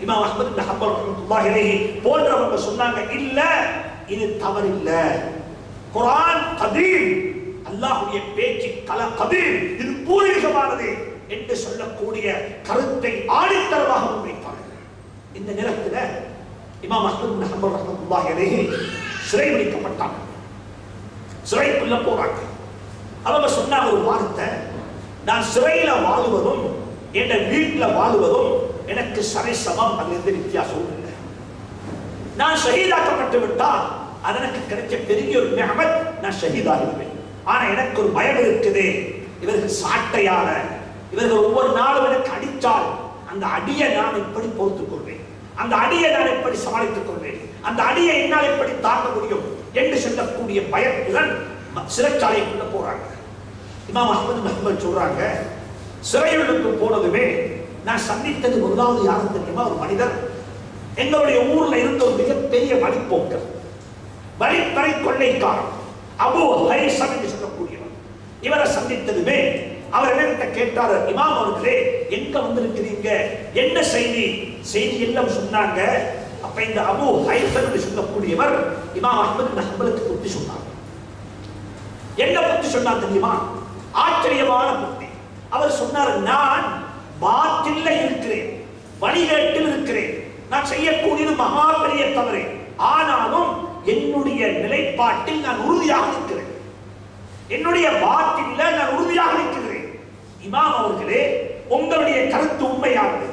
இமாம் அஹ்மத் இப்னு ஹம்பல் ரஹ்மத்துல்லாஹி அலைஹி போன்றவங்க சொன்னாங்க, இல்ல இது தவறில்ல, குர்ஆன் கதீம், அல்லாஹ்வுடைய பேச்சு கதீம், இது பூர்வீகமானது என்று சொல்லக்கூடிய கருத்தை ஆணித்தரமாக முன்வைத்தார்கள். இந்த நேரத்தில் இமாம் அஹ்மத் இப்னு ஹம்பல் ரஹ்மத்துல்லாஹி அலைஹி சிறை வைக்கப்பட்டாங்க. சிறைக்குள்ள போறாங்க. அவங்க சொன்னாங்க ஒரு வார்த்தை, நான் சிறையில வாழுவதும் என் வீட்டுல வாழுவதும் எனக்கு சரிசமம், அது எந்த வித்தியாசமும் இல்லை. நான் ஷஹீதாக்கப்பட்டு விட்டால் அது எனக்கு கிடைச்ச பெரிய ஒரு நிஅமத், நான் ஷஹீதாகிடுவேன். ஆனா எனக்கு ஒரு பயம் இருக்குது, இவர்கள் சாட்டையால இவர்கள் ஒவ்வொரு நாளும் எனக்கு அடித்தால் அந்த அடியை நான் எப்படி பொறுத்துக் கொள்வேன், அந்த அடியை நான் எப்படி சமாளித்துக் கொள்வேன், அந்த அடியை என்னால் எப்படி தாக்க முடியும் என்று சொல்லக்கூடிய பயத்துடன் சிறைச்சாலைக்குள்ள போறாங்க. இமாம் அஹ்மத் இப்னு ஹம்பல் சொல்றாங்க, சிறையுள்ளுக்கு போனதுமே நான் சந்தித்தது முதலாவது யாரும் தெரியுமா? ஒரு மனிதர், எங்களுடைய ஊர்ல இருந்த ஒரு மிகப்பெரிய வழிப்போக்கர், வழிப்பறை கொள்ளைக்காரன் அபூ ஹைஸம் என்று சொல்லக்கூடியவர். இவரை சந்தித்ததுமே அவர் என்ன கேட்டார், இமாம் அவர்களே எங்க வந்திருக்கிறீங்க, என்ன செய்தி? செய்தி எல்லாம் சொன்னாங்க. அப்ப இந்த அபூ ஹைஸம் என்று சொல்லக்கூடியவர் இமாம் அஹ்மத் இப்னு ஹம்பலுக்கு புத்தி சொன்னார். என்ன புத்தி சொன்னார் தெரியுமா? ஆச்சரியமான புத்தி. அவர் சொன்னார், நான் பாத்தில்ல இருக்கிறேன், வழிகேட்டில் இருக்கிறேன், நான் செய்யக்கூடியது மகா பெரிய தவறு, ஆனாலும் என்னுடைய நிலைப்பாட்டில் நான் உறுதியாக இருக்கிறேன், என்னுடைய பாத்தில்ல நான் உறுதியாக இருக்கிறேன். இமாம் அவர்களே, உங்களுடைய கருத்து உண்மையானது,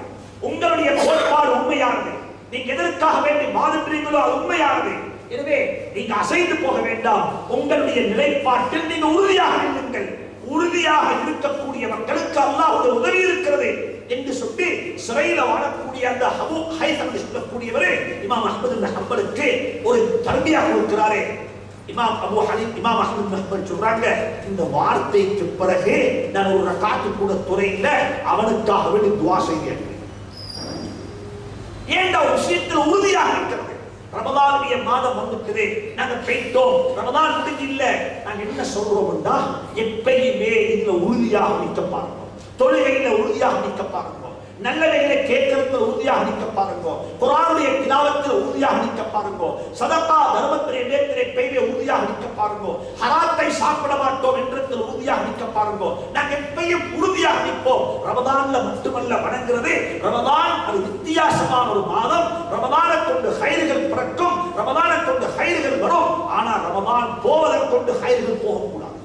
உங்களுடைய கோட்பாடு உண்மையானது, நீங்க எதற்காக வேண்டி வாதிடுறீங்களோ அது உண்மையானது. எனவே நீங்க அசைந்து போக வேண்டாம், உங்களுடைய நிலைப்பாட்டில் நீங்க உறுதியாக இருங்கள். உறுதியாக இருக்கக்கூடிய மக்களுக்கு அல்லாஹ்வுடைய உதவி இருக்கிறது என்று சொல்லி சிறையில் வாழக்கூடிய அந்த அபூ ஹைஸம் சொல்லக்கூடியவர் இமாம் அஹ்மத் இப்னு ஹம்பலுக்கு ஒரு தர்பியா கொடுக்கிறாரே. இமாம் அஹ்மத் இப்னு ஹம்பல் சொல்றாங்க, இந்த வார்த்தைக்கு பிறகு நான் ஒரு ரகாத்து கூட துறையில அவனுக்காக வேண்டி துஆ செய்தேன். ஏன் ஒரு விஷயத்தில் உறுதியாக இருக்கிறது. ரமதானுடைய மாதம் வந்துட்டது, நாங்க போயிட்டோம், ரமதான் முடிஞ்சு இல்ல, நாங்க என்ன சொல்றோம்னா, எப்பயுமே இதுல உறுதியாக நிற்க பாருங்க, தொழுகையில உறுதியாக நிற்க பாருங்க, நல்லவைகளை கேட்கறதுல உறுதியாக நிற்க பாருங்க, குர்ஆனுடைய திலாவத்தில் உறுதியாக நிற்க பாருங்க, சதகா தர்மத்திலே நேர்த்திலே பேயிலே உறுதியாக நிற்க பாருங்க, ஹராத்தை சாப்பிட மாட்டோம் என்றதில் உறுதியாக நிற்க பாருங்க. நாங்க எப்பயும் உறுதியாக நிற்போம். ரமதான்ல மட்டுமல்ல வணங்குறது, ரமதான் அது வித்தியாசமான ஒரு மாதம். ரமதானை கொண்டு ஹைர்கள் பிறக்கும், ரமதானை கொண்டு ஹைர்கள் வரும். ஆனா ரமதான் போவதை கொண்டு ஹைர்கள் போகக்கூடாது,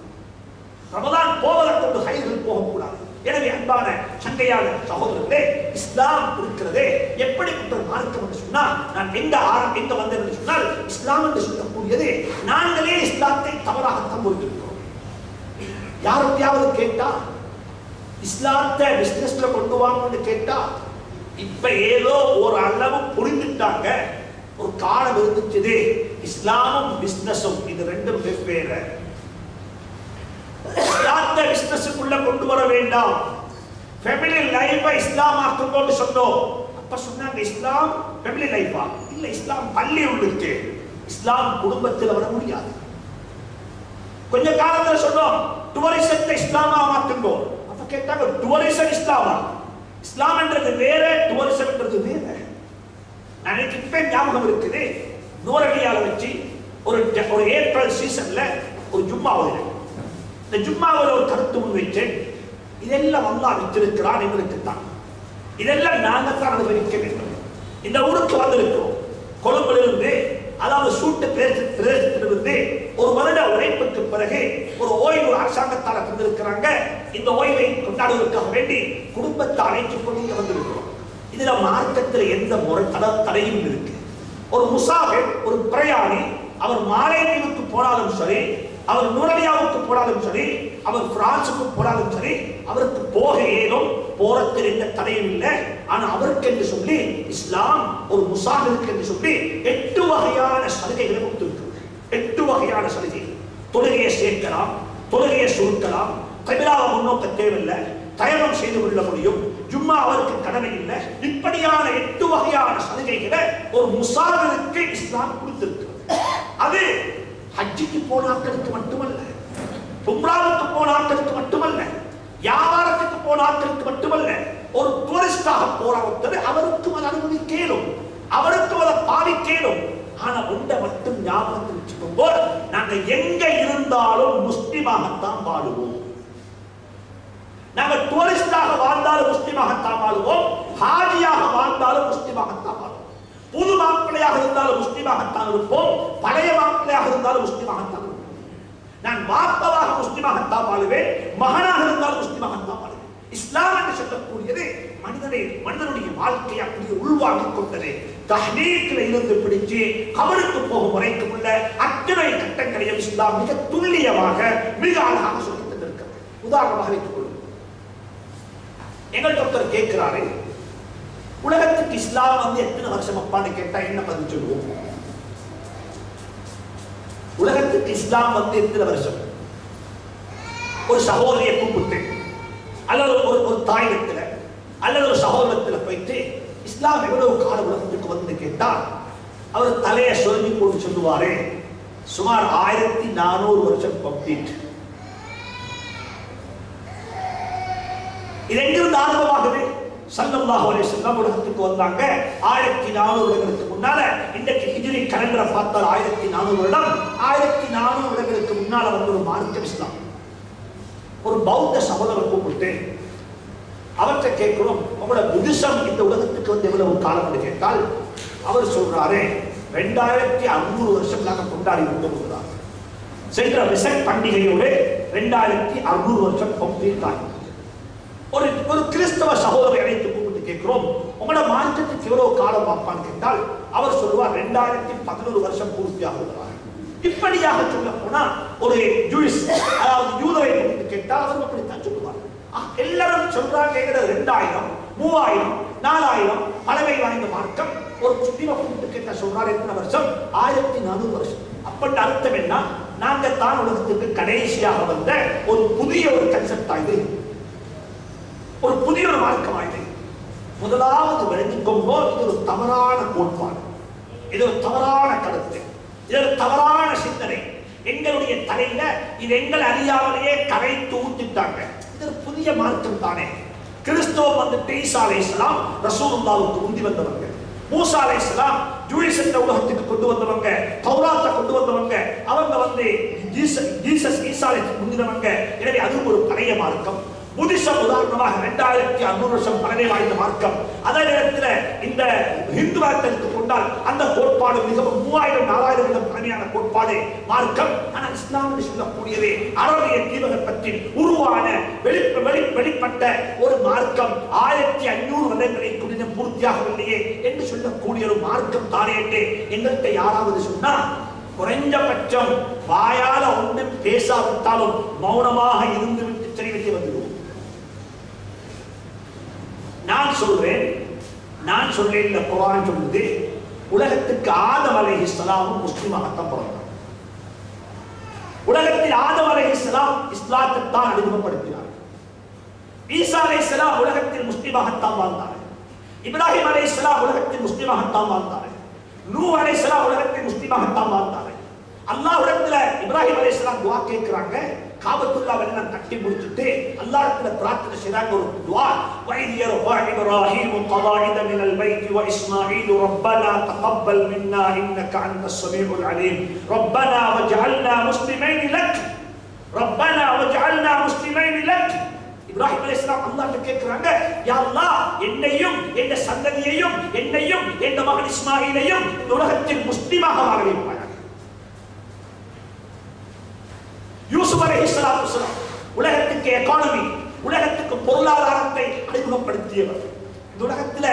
ரமதான் போவதை கொண்டு ஹைர்கள் போகக்கூடாது. எனவே அன்பான சங்கையான சகோதரர்களே, இஸ்லாம் இருக்கிறதே எப்படிப்பட்ட மார்க்கம் என்று சொன்னால், நான் எங்க வந்தேன் என்று சொன்னால், இஸ்லாம் என்று சொல்லக்கூடியது நாங்களே இஸ்லாத்தை தவறாகத்தான் புரிந்திருக்கிறோம். யாருக்கையாவது கேட்டா இஸ்லாத்தை பிசினஸ்ல கொண்டு வாங்கன்னு கேட்டா, இப்ப ஏதோ ஒரு அளவு புரிந்துட்டாங்க. ஒரு காலம் இருந்துச்சு, இஸ்லாமும் பிசினஸும் இது ரெண்டும் வெவ்வேறு, இஸ்லாத்தை பிசினஸுக்குள்ள கொண்டு வர வேண்டாம், ஃபேமிலி லைஃபை இஸ்லாம் ஆக்கும்போது சொன்னோம். அப்ப சொன்னாங்க, இஸ்லாம் ஃபேமிலி லைஃபா? இல்ல, இஸ்லாம் பள்ளி உள்ளுக்கு, இஸ்லாம் குடும்பத்தில் வர முடியாது. கொஞ்ச காலத்துல சொன்னோம், டூரிசத்தை இஸ்லாமா மாத்துங்கோ. அப்ப கேட்டாங்க, டூரிசம் இஸ்லாமா? இஸ்லாம் என்றது வேற, டூரிசம் என்றது வேற. எனக்கு இப்ப ஞாபகம் இருக்குது, நூறடியால வச்சு ஒரு ஏப்ரல் சீசன்ல ஒரு ஜும்மா ஓதினேன். இந்த ஜும்மாவில் ஒரு கருத்து முன் வைத்தேன். இதெல்லாம் அல்லாஹ் வைத்திருக்கிறான் எங்களுக்கு தான், இதெல்லாம் நாங்கள் தான் அனுபவிக்க வேண்டும். இந்த ஊருக்கு வந்திருக்கிறோம், கொழும்பிலிருந்து, அதாவது சூட்டு பிரதேசத்திலிருந்து ஒரு வருட உழைப்புக்கு பிறகு ஒரு ஓய்வு அரசாங்கத்தால் தந்திருக்கிறாங்க. இந்த ஓய்வை கொண்டாடுவதற்காக வேண்டி குடும்பத்தை அழைத்துக் கொண்டு வந்திருக்கிறோம். இதுல மார்க்கத்தில் எந்த முறை தடையும் இருக்கு. ஒரு முசாஃபிர், ஒரு பிரயாணி, அவர் மாலைதீவுக்கு போனாலும் சரி, அவர் நூரலியாவுக்கு போனாலும் சரி, அவர் பிரான்சுக்கு போனாலும் சரி, அவருக்கு போக ஏதும், போறத்தில் எந்த தடையும் இல்லை. ஆனா அவருக்கு என்று சொல்லி இஸ்லாம் ஒரு முசாஃபிருக்கு என்று சொல்லி 8 வகையான சலுகைகளை கொடுத்திருக்கிறது. 8 வகையான சலுகைகள். தொழுகையை சேர்க்கலாம், தொழுகையை சுருக்கலாம், கிபிலாவை முன்னோக்க தேவையில்லை, தயமம் செய்து கொள்ள முடியும், ஜும்மா அவருக்கு கடமை இல்லை. இப்படியான 8 வகையான சலுகைகளை ஒரு முசாஃபிருக்கு இஸ்லாம் கொடுத்திருக்கிறது. அது ஹஜ்ஜிக்கு போன ஆட்களுக்கு மட்டுமல்ல, உம்ராவுக்கு போன ஆட்களுக்கு மட்டுமல்ல, வியாபாரத்துக்கு போன ஆட்களுக்கு மட்டுமல்ல, ஒரு டூரிஸ்டாக போற ஒருத்தர் அவருக்கும் அது அனுமதி வாழுவோம். நாங்கள் டூரிஸ்டாக வாழ்ந்தாலும் முஸ்லிமாகத்தான் வாழுவோம், ஹாஜியாக வாழ்ந்தாலும் முஸ்லிமாகத்தான் வாழுவோம். புது மாப்பிள்ளையாக இருந்தாலும் முஸ்லிமாகத்தான் இருப்போம், பழைய மாப்பிள்ளையாக இருந்தாலும் முஸ்லிமாகத்தான் இருப்போம். நான் வாப்பவாக முஸ்லிமாகத்தான் வாழுவேன், மகனாக இருந்தாலும் முஸ்லிமாகத்தான் வாழுவேன். இஸ்லாம் என்று சொல்லக்கூடியது மனிதனுடைய வாழ்க்கையை அப்படியே உள்வாங்கிக் கொண்டது. தஹ்னீக்ல இருந்து பிடிச்சு கபருக்கு போகும் வரைக்கும் உள்ள அத்தனை கட்டங்களையும் இஸ்லாம் மிக துல்லியமாக மிக அழகாக சொல்லித் தந்திருக்கிறது. உதாரணமாக வைத்துக் கொள்ளுங்கள். எங்கள் டாக்டர் கேட்கிறாரு, உலகத்துக்கு இஸ்லாம் வந்து எத்தனை வருஷம் அப்பான்னு கேட்டா என்ன பதில் சொல்லுவோம்? உலகத்துக்கு இஸ்லாம் வந்து எத்தனை வருஷம்? ஒரு சகோதரியை கூப்பிட்டு அல்லது ஒரு தாயகத்துல அல்லது ஒரு சகோதரத்துல போயிட்டு இஸ்லாம் எவ்வளவு கால உலகத்துக்கு வந்து கேட்டால் அவர் தலையை சொல்லி போட்டு சொல்லுவாரு, சுமார் 1400 வருஷம் கம்ப்ளீட். இது எங்கிருந்து ஆரம்பமாகுது? ஸல்லல்லாஹு அலைஹி வஸல்லம் உலகத்துக்கு வந்தாங்க 1400 வருடங்களுக்கு முன்னால. இன்றைக்கு ஹிஜ்ரி கலண்டரை பார்த்தால் 1400 வருடம். 1400 வருடங்களுக்கு முன்னால வந்து ஒரு மார்க்கம் இஸ்லாம். ஒரு பௌத்த சகோதரர் கூப்பிட்டு அவற்றை கேட்கிறோம், உங்களோட புத்திசம் இந்த உலகத்துக்கு வந்து எவ்வளவு காலம் என்று கேட்டால் அவர் சொல்றாரு, 2500 வருஷம் நாங்கள் கொண்டாடி விட்டோம். சென்ற விசக் பண்டிகையோடு 2600 வருஷம் கம்ப்ளீட் ஆகி. ஒரு கிறிஸ்தவ சகோதரரை அழைத்து கூப்பிட்டு கேட்கிறோம், உங்களோட மார்க்கத்துக்கு எவ்வளவு காலம் பார்ப்பான்னு கேட்டால் அவர் சொல்லுவார் 2011 வருஷம் பூர்த்தியாக. இப்படியாக சொல்ல போனா ஒரு ஜூயிஸ் அதாவது யூதரை கூப்பிட்டு கேட்டால் அவர் அப்படித்தான் சொல்லுவார். எல்லாரும் சொல்றாங்க 2000, 3000, 4000 பழமை வாய்ந்த மார்க்கம். ஒரு முஸ்லிமை கூப்பிட்டு கேட்டா சொல்றாரு எத்தனை வருஷம்? 1400 வருஷம். அப்படி அர்த்தம் என்ன? நாங்க தான் உலகத்துக்கு கடைசியாக வந்த ஒரு புதிய ஒரு கன்செப்ட் ஆயுது, ஒரு புதிய ஒரு மார்க்கம் ஆயுது. முதலாவது விளங்கிக்கொண்டோ இது ஒரு தவறான கோட்பாடு, இது ஒரு தவறான கருத்து, இது ஒரு தவறான சிந்தனை. எங்களுடைய தலையில இது எங்கள் அறியாமலேயே கரைத்து ஊத்திட்டாங்க. இது ஒரு புதிய மார்க்கம் தானே. கிறிஸ்தவம் வந்துட்டு ஈசா அலைஹிஸ்ஸலாம் ரசூலுல்லாஹ்வுக்கு முந்தி வந்தவங்க, மூசா அலைஹிஸ்ஸலாம் ஜூயிஸ் என்ற உலகத்துக்கு கொண்டு வந்தவங்க, தௌராத்தை கொண்டு வந்தவங்க, அவங்க வந்து ஜீசஸ் ஈசா அலைஹிஸ்ஸலாம் முந்தினவங்க. எனவே அது ஒரு பழைய மார்க்கம். புத்திசம் உதாரணமாக 2600 வருஷம் பழமை வாய்ந்த மார்க்கம். அதே நேரத்தில் இந்த ஹிந்து மதத்தை கொண்டால் அந்த கோட்பாடு மிகவும் 3000, 4000 வருடம் பழமையான கோட்பாடு மார்க்கம். ஆனால் இஸ்லாம் என்று சொல்லக்கூடியது அரபிய தீபகற்பத்தில் உருவான வெளிப்பட்ட ஒரு மார்க்கம். 1500 வருடங்களை குறித்து பூர்த்தியாகவில்லையே என்று சொல்லக்கூடிய ஒரு மார்க்கம் தானே என்று எங்கள்கிட்ட யாராவது சொன்னா குறைஞ்சபட்சம் வாயால ஒன்றும் பேசாவிட்டாலும் மௌனமாக இருந்து விட்டு தெரிவித்து வந்துடுவோம். நான் சொல்றேன் இந்த குர்ஆன் சொல்லுது, உலகத்துக்கு ஆதம் அலைஹிஸ்ஸலாம் முஸ்லிமாகத்தான் பிறந்தார். உலகத்தில் ஆதம் அலைஹிஸ்ஸலாம் இஸ்லாத்தை தான் அறிமுகப்படுத்தினார். ஈசா அலைஹிஸ்ஸலாம் உலகத்தில் முஸ்லிமாகத்தான் வாழ்ந்தார். இப்ராஹிம் அலைஹிஸ்ஸலாம் உலகத்தில் முஸ்லிமாகத்தான் வாழ்ந்தார். நூஹ் அலைஹிஸ்ஸலாம் உலகத்தில் முஸ்லிமாகத்தான் வாழ்ந்தார். அல்லாஹ்விடத்துல இப்ராஹிம் அலைஹிஸ்ஸலாம் துஆ கேக்குறாங்க. காபத்துல்லாஹ் எல்லாம் கட்டி முடிச்சிட்டு அல்லாஹ்விடத்துல பிரார்த்தனை செய்றாங்க ஒரு துஆ. வைத் யர்ஃபா இப்ராஹீம் கவாயித மினல் பைத் வ இஸ்மாஈல் ரப்பனா தகப்பல் மின்னா இன்னக அன்தஸ் ஸமீஉல் அலீம் ரப்பனா வஜஅல்னா முஸ்லிமைன் லக் ரப்பனா வஜஅல்னா முஸ்லிமைன் லக். இப்ராஹிம் அலைஹிஸ்ஸலாம் அல்லாஹ்ட்ட கேக்குறாங்க, யா அல்லாஹ் என்னையும் என் சந்ததியையும் என்னையும் என் மகன் இஸ்மாஈலையும் இந்த உலகத்தில் முஸ்லிமாக வாழ வைப்பாயாக. யூசுப் அலைஹிஸ்ஸலாத்து வஸலாம் உலகத்துக்கு எகானமி, உலகத்துக்கு பொருளாதாரத்தை அறிமுகப்படுத்தியவர். இந்த உலகத்துல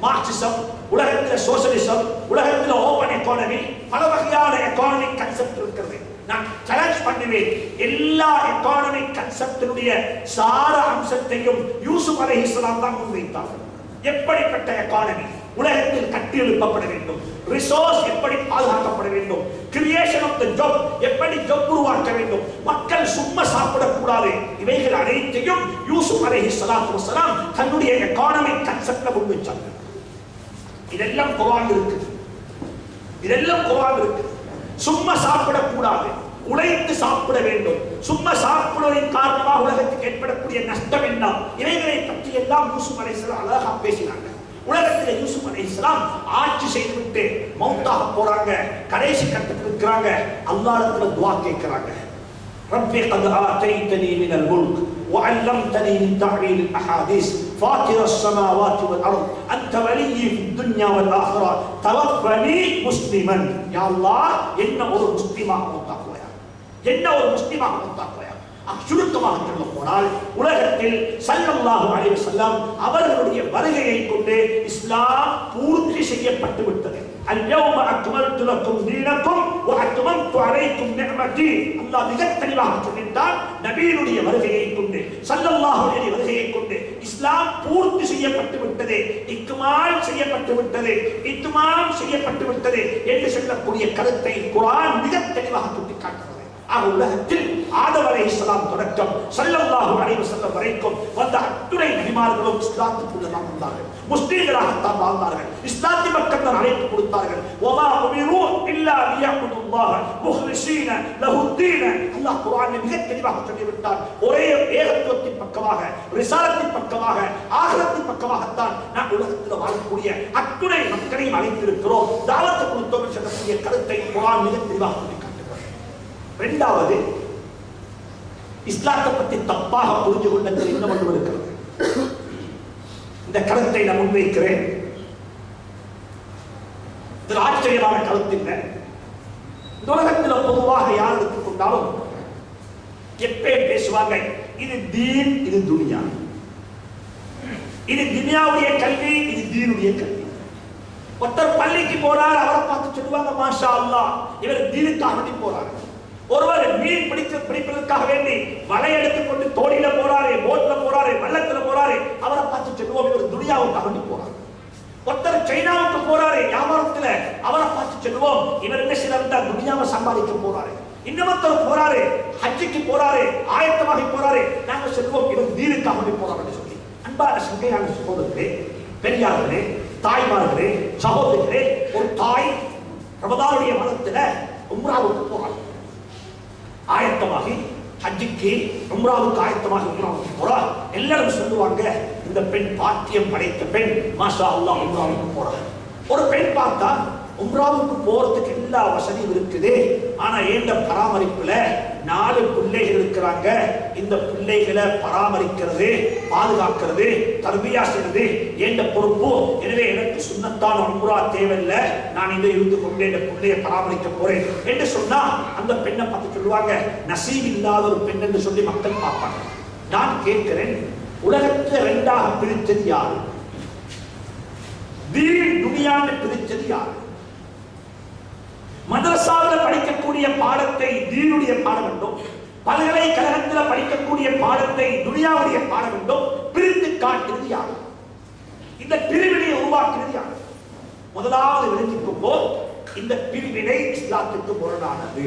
மார்க்சிசம், உலகத்துல சோஷலிசம், உலகத்துல ஓபன் எகானமி, பல வகையான எகானமிக் கான்செப்ட் இருக்கிறது. நான் சேலஞ்ச் பண்ணுவேன், எல்லா எகானமிக் கான்செப்டினுடைய சார அம்சத்தையும் யூசுப் அலைஹிஸ்ஸலாம் தான் முன்வைத்தார்கள். எப்படிப்பட்ட எகானமி உலகத்தில் கட்டி எழுப்பப்பட வேண்டும், ரிசோர்ஸ் எப்படி பாதுகாக்கப்பட வேண்டும், கிரியேஷன் ஆஃப் தி ஜாப் எப்படி ஜாப் உருவாக்க வேண்டும், மக்கள் சும்மா சாப்பிடக்கூடாது, இவைகள் அனைத்தையும் யூசுப் அலைஹிஸ்ஸலாத்து வஸலாம் தன்னுடைய எகானமிக் கான்செப்ட்ல முன்வைச்சாங்க. இதெல்லாம் குர்ஆன் இருக்கு, இதெல்லாம் குர்ஆன் இருக்கு. சும்மா சாப்பிடக்கூடாது, உழைத்து சாப்பிட வேண்டும். சும்மா சாப்பிடுவதன் காரணமாக உலகத்துக்கு ஏற்படக்கூடிய நஷ்டம் என்ன, இவைகளை பற்றி எல்லாம் யூசுப் அலைஹிஸ்ஸலாம் அழகா பேசினாங்க. உலகத்தில் யூசுப் அலைஹிஸ்ஸலாம் ஆட்சி செய்துவிட்டு மௌத்தாக போறாங்க, கடைசி கட்டத்தில் இருக்கிறாங்க. அல்லாஹ்விடத்துல துஆ கேட்கிறாங்க. ربي قد آتيتني من الملك وعلمتني من تعويل الأحاديث فاطر السماوات والأرض أنت ولي في الدنيا والآخرة توفني مسلما. يا الله என்ன ஒரு முஸ்லிமாக உண்டாக்குவாயா, என்ன ஒரு முஸ்லிமாக உண்டாக்குவாயா. சுருக்கமாக சொல்ல போனால் உலகத்தில் ஸல்லல்லாஹு அலைஹி வஸல்லம் அவர்களுடைய வருகையை கொண்டு இஸ்லாம் பூர்த்தி செய்யப்பட்டு விட்டது. اليوم اكملت لكم دينكم واتممت عليكم نعمتي. அல்லாஹ் மிக தெளிவாக சொல்லிட்டான், நபியினுடைய வருகையை கொண்டு ஸல்லல்லாஹு அலைஹி வருகையை கொண்டு இஸ்லாம் பூர்த்தி செய்யப்பட்டு விட்டது, இக்மால் செய்யப்பட்டு விட்டது, இத்மாம் செய்யப்பட்டு விட்டது என்று சொல்லக்கூடிய கருத்தை குர்ஆன் மிக தெளிவாக சுட்டிக்காட்டுகிறது. உலகத்தில் ஆதம் அலைஹிஸ்ஸலாம் தொடக்கம் ஸல்லல்லாஹு அலைஹி வஸல்லம் வரைக்கும் வந்த அத்துணை நபிமார்களும் இஸ்லாத்துக்குள்ள தான் வந்தார்கள், முஸ்லிம்களாகத்தான் வாழ்ந்தார்கள், இஸ்லாத்தின் பக்கம் தான் அழைப்பு கொடுத்தார்கள். வமா உமிரு இல்லா லியஅபுதுல்லாஹ முஹ்லிஸீன லஹுத்தீன. அல்லாஹ் குர்ஆனில் மிக தெளிவாக சொல்லிவிட்டார், ஒரே ஏகத்துவத்தின் பக்கமாக, ரிசாலத்தின் பக்கமாக, ஆகிரத்தின் பக்கமாகத்தான் நாம் உலகத்தில் வாழக்கூடிய அத்துணை மக்களையும் அழைத்திருக்கிறோம், தாவத்து கொடுத்தோம் என்று சொல்லக்கூடிய கருத்தை குர்ஆன் மிக தெளிவாக சொல்லியிருக்கிறது. இரண்டாவது, இஸ்லாத்தை பற்றி தப்பாக புரிந்து கொண்டது என்ன ஒன்று இருக்கிறது. இந்த கருத்தை நான் முன்வைக்கிறேன். இது ஆச்சரியமான கருத்து இல்லை. இந்த உலகத்தில் பொதுவாக யார் எடுத்துக்கொண்டாலும் எப்பயும் பேசுவாங்க, இது தீன், இது துனியா, இது துனியாவுடைய கல்வி, இது தீனுடைய கல்வி. ஒருத்தர் பள்ளிக்கு போறார், அவரை பார்த்து சொல்லுவாங்க மாஷா அல்லாஹ் இவர் தீனுக்காக வேண்டி போறாரு. ஒருவர் மீன் பிடிப்பதற்காக வேண்டி வலை எடுத்துக்கொண்டு தோணியில போறாரு, போட்ல போறாரு, வெள்ளத்துல போறாரு, அவரை பார்த்து சொல்லுவோம் இவர் துனியாவுக்காக வேண்டி போறாரு. ஒருத்தர் சைனாவுக்கு போறாரு வியாபாரத்துல, அவரை பார்த்து சொல்லுவோம் இவர் என்ன செய்யறா துனியாவை சம்பாதிக்க போறாரு. இன்னொருத்தர் போறாரு ஹஜ்ஜுக்கு போறாரு, ஆயத்தமாக போறாரு, நாங்க சொல்லுவோம் இவர் தீனுக்காக வேண்டி போறாரு சொல்லி. அன்பான சங்கையான சகோதரர்களே, பெரியார்களே, தாய்மார்களே, சகோதரர்களே, ஒரு தாய் ரமதானுடைய மாதத்துல உம்ராவுக்கு போறாங்க, ஆயத்தமாகி ஹஜ்ஜுக்கு உம்ராவுக்கு ஆயத்தமாக உம்ராவுக்கு போறா. எல்லாரும் சொல்லுவாங்க இந்த பெண் பாக்கியம் படைத்த பெண், மாஷா அல்லாஹ் உம்ராவுக்கு போறா. ஒரு பெண் பார்த்தா உம்ராவுக்கு போறதுக்கு எல்லா வசதியும் இருக்குது, ஆனா ஏண்ட பராமரிப்புல 4 பிள்ளைகள் இருக்கிறாங்க, இந்த பிள்ளைகளை பராமரிக்கிறது, பாதுகாக்கிறது, தர்பியா செய்வது ஏண்ட பொறுப்பு, எனவே எனக்கு சுன்னத்தான உம்ரா தேவையில்லை, நான் இதை இருந்து கொண்டு இந்த பிள்ளையை பராமரிக்க போறேன் என்று சொன்னா அந்த பெண்ணை பார்த்து சொல்லுவாங்க நசீப் இல்லாத ஒரு பெண் என்று சொல்லி மக்கள் பார்ப்பாங்க. நான் கேட்கிறேன், உலகத்தை 2ஆக பிரித்தது யாரு? தீன் துனியான்னு பிரித்தது யாரு? மதரசாவில் படிக்கக்கூடிய பாடத்தை தீனுடைய பாடம் என்றும், பல்கலைக்கழகத்தில் படிக்கக்கூடிய பாடத்தை துனியாவுடைய பாடம் என்றும் பிரித்து காட்டுவது யார்? இந்த பிரிவினை உருவாக்குவது யார்? முதலாவது விளங்கிக்கொண்டோ, இந்த பிரிவினை இஸ்லாத்துக்கு முரணானது.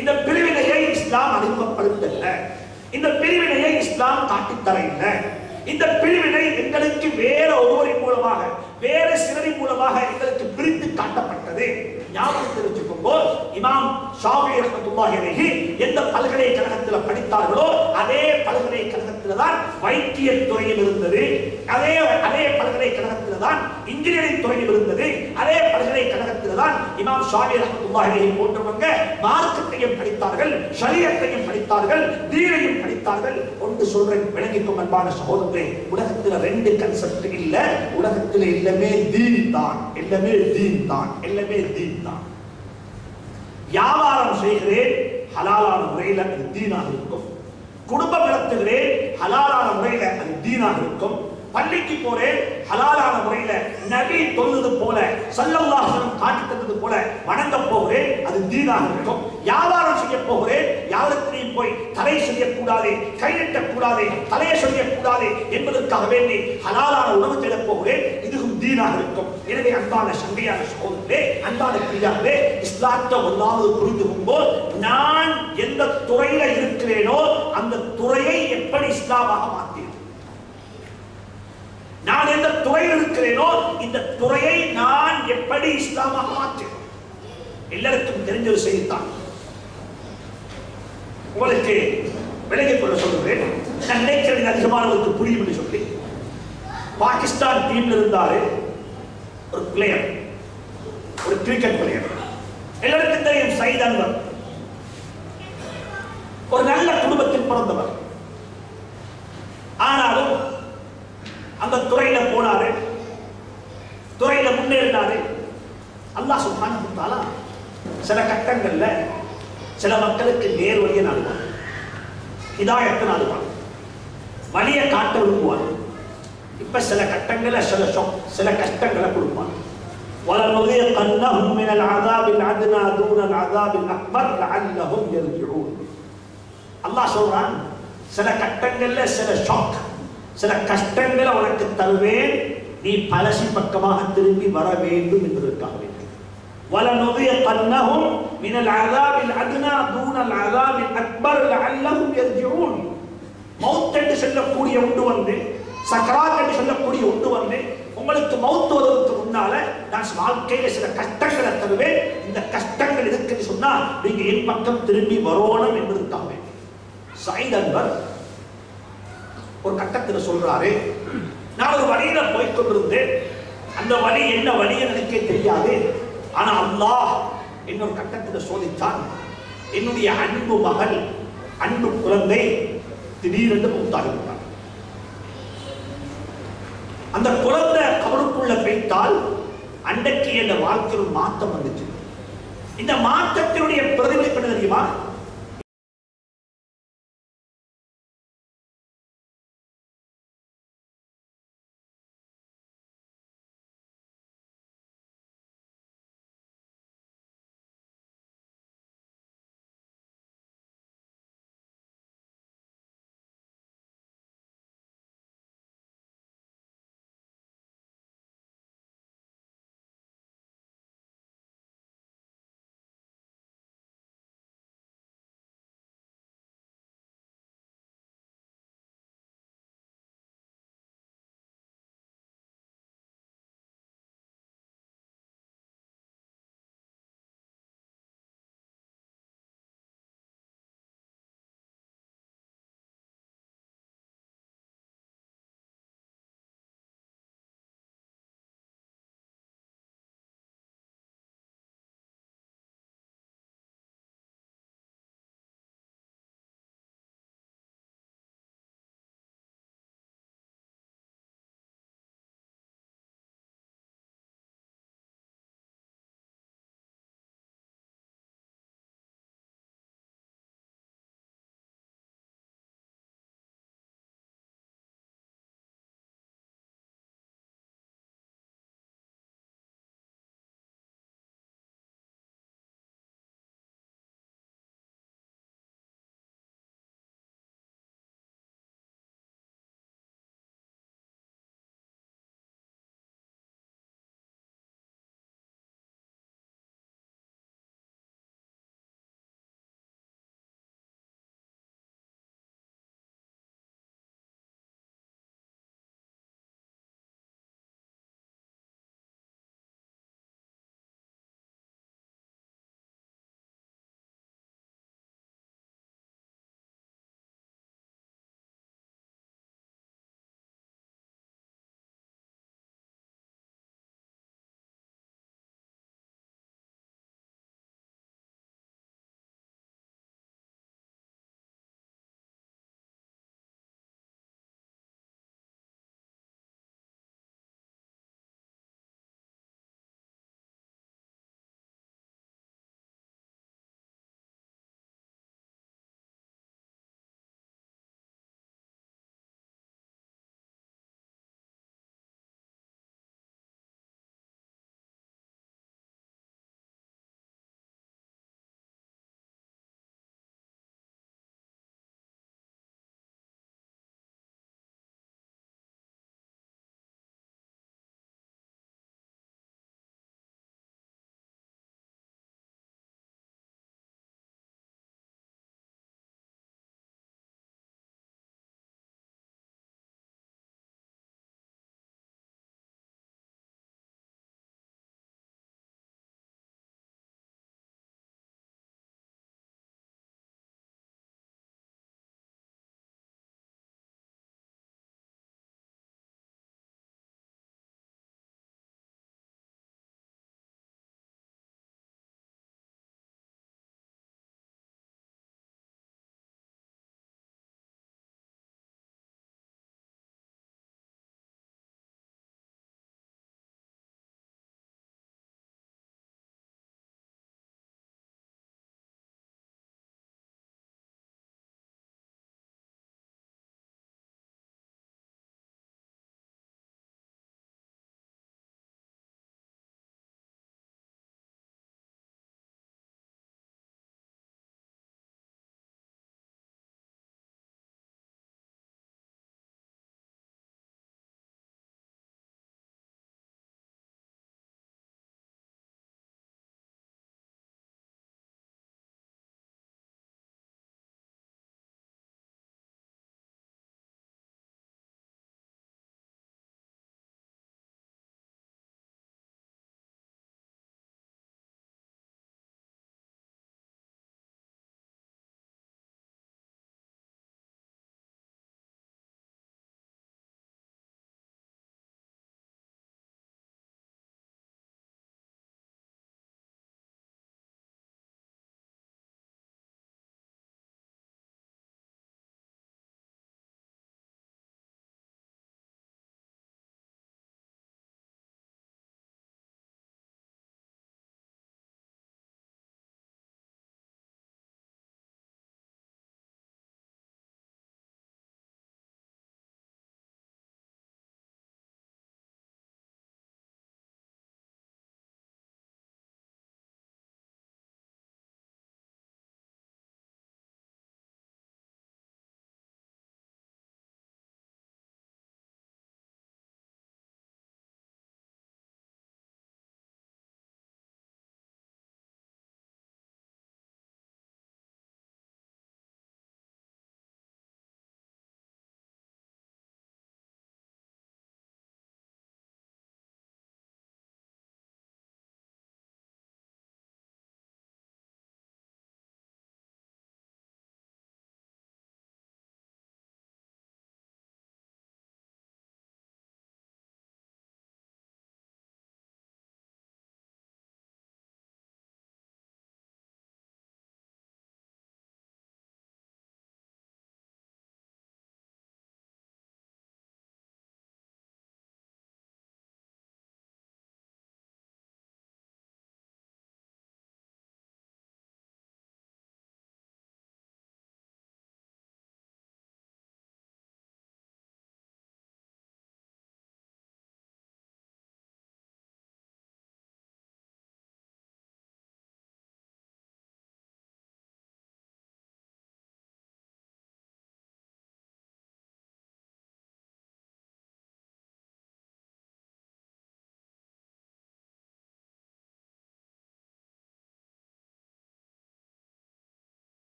இந்த பிரிவினையை இஸ்லாம் அறிமுகப்படுத்தல, இந்த பிரிவினையை இஸ்லாம் காட்டித்தர இல்லை. இந்த பிரிவினை எங்களுக்கு வேற ஒருவரின் மூலமாக, வேற சிலரின் மூலமாக எங்களுக்கு பிரித்து காட்டப்பட்டது. ஞாபகத்தில் வச்சுக்கோங்க, இமாம் ஷாஃபி ரஹ்மத்துல்லாஹி அலைஹி எந்த பல்கலைக்கழகத்தில் படித்தார்களோ அதே பல்கலைக்கழகத்தில் தான் வைத்தியத் துறையில் இருந்தது, அதே பல்கலைக்கழகத்தில் தான் இன்ஜினியரிங் துறையில் இருந்தது, அதே பல்கலைக்கழகத்தில் தான் இமாம் ஷாஃபி ரஹ்மத்துல்லாஹி அலைஹி போன்றவங்க மார்க்கத்தையும் படித்தார்கள், ஷரியத்தையும் படித்தார்கள், தீனையும் படித்தார்கள். ஒன்று சொல்றேன், விளங்கிக்கும் அன்பான சகோதரர்களே, உலகத்தில் 2 கன்செப்ட் இல்ல, உலகத்தில் எல்லாமே தீன் தான், எல்லாமே தீன் தான், எல்லாமே தீன் தான். வியாபாரம் செய்கிறேன் ஹலாலான முறையில் அது தீனாக இருக்கும், குடும்பம் நடத்துகிறேன் ஹலாலான முறையில் அது தீனாக இருக்கும், பள்ளிக்கு போறேன் ஹலாலான முறையில நபி தொழுது போல ஸல்லல்லாஹு அலைஹி வஸல்லம் காட்டி தந்தது போல வணங்க போகிறேன், அது தீனாக இருக்கும். வியாபாரம் செய்ய போகிறேன், யாவரத்திலையும் போய் தலை செய்யக்கூடாது, கை நீட்டக்கூடாது, தலையை செய்யக்கூடாது என்பதற்காக வேண்டி ஹலாலான உணவு தேட போகிறேன், இதுவும் தீனாக இருக்கும். எனவே அன்பான சங்கையான சகோதரர்களே, அன்பான பிரியார்களே, இஸ்லாத்தை ஒன்றாவது புரிந்து கொண்டோம். நான் எந்த துறையில இருக்கிறேனோ அந்த துறையை எப்படி இஸ்லாமாக மாற்றேன், நான் எந்த துறையில் இருக்கிறேனோ இந்த துறையை நான் எப்படி இஸ்லாமாக மாற்றேன். எல்லாருக்கும் தெரிஞ்ச ஒரு செய்தித்தான், உங்களுக்கு விளங்கிக் கொள்ள சொல்கிறேன். நான் நினைக்கிறேன் அதிகமானவருக்கு புரியும் என்று சொல்லி. பாகிஸ்தான் டீம்ல இருந்தாரு ஒரு பிளேயர், ஒரு கிரிக்கெட் பிளேயர், எல்லாருக்கும் தெரியும் சயீத் அன்வர். ஒரு நல்ல குடும்பத்தில் பிறந்தவர். ஆனாலும் அந்த துறையில போனாரு, துறையில முன்னேறினாரு. அல்லாஹ் சுப்ஹானஹு வ தஆலா சில கட்டங்கள்ல சில மக்களுக்கு நேர் வழியை நாடுவான், ஹிதாயத்தை நாடுவான், வழியை காட்ட விரும்புவான். இப்ப சில கட்டங்கள்ல சில கஷ்டங்களை கொடுப்பான். وَلَنُذِيقَنَّهُم مِّنَ الْعَذَابِ الْأَدْنَىٰ دُونَ الْعَذَابِ الْأَكْبَرِ لَعَلَّهُمْ يَرْجِعُونَ. அல்லாஹ் சொல்றான், சில கட்டங்கள்ல சில ஷாக், சில கஷ்டங்களை உனக்கு தருவேன், நீ பலசி பக்கமாக திரும்பி வர வேண்டும் என்பதற்காக. وَلَنُذِيقَنَّهُم مِّنَ الْعَذَابِ الْأَدْنَىٰ دُونَ الْعَذَابِ الْأَكْبَرِ لَعَلَّهُمْ يَرْجِعُونَ. மௌத் என்று சொல்லக்கூடிய ஒன்று வந்து, சக்கராத் என்று சொல்லக்கூடிய ஒன்று வந்து, உங்களுக்கு மௌத் வருவதற்கு முன்னால நான் வாழ்க்கையில சில கஷ்டங்களை தருவேன், இந்த கஷ்டங்கள் இருக்குன்னு சொன்னா நீங்க என் பக்கம் திரும்பி வரணும் என்பதற்காக. சயீத் அன்வர் ஒரு கட்டத்தில் சொல்றாரு, நான் ஒரு வழியில போய் கொண்டிருந்தேன், அந்த வழி என்ன வழி எனக்கே தெரியாது. ஆனா அல்லாஹ் இன்னொரு கட்டத்தில் சோதித்தான். என்னுடைய அன்பு மகள், அன்பு குழந்தை திடீரென்று மூத்தாகிவிட்டார். அந்த குழந்தை கபருக்குள்ள வைத்தால் அன்றைக்கு என்ற வாழ்க்கையில் மாற்றம் வந்துச்சு. இந்த மாற்றத்தினுடைய பிரதிபலிப்பு என்ன தெரியுமா?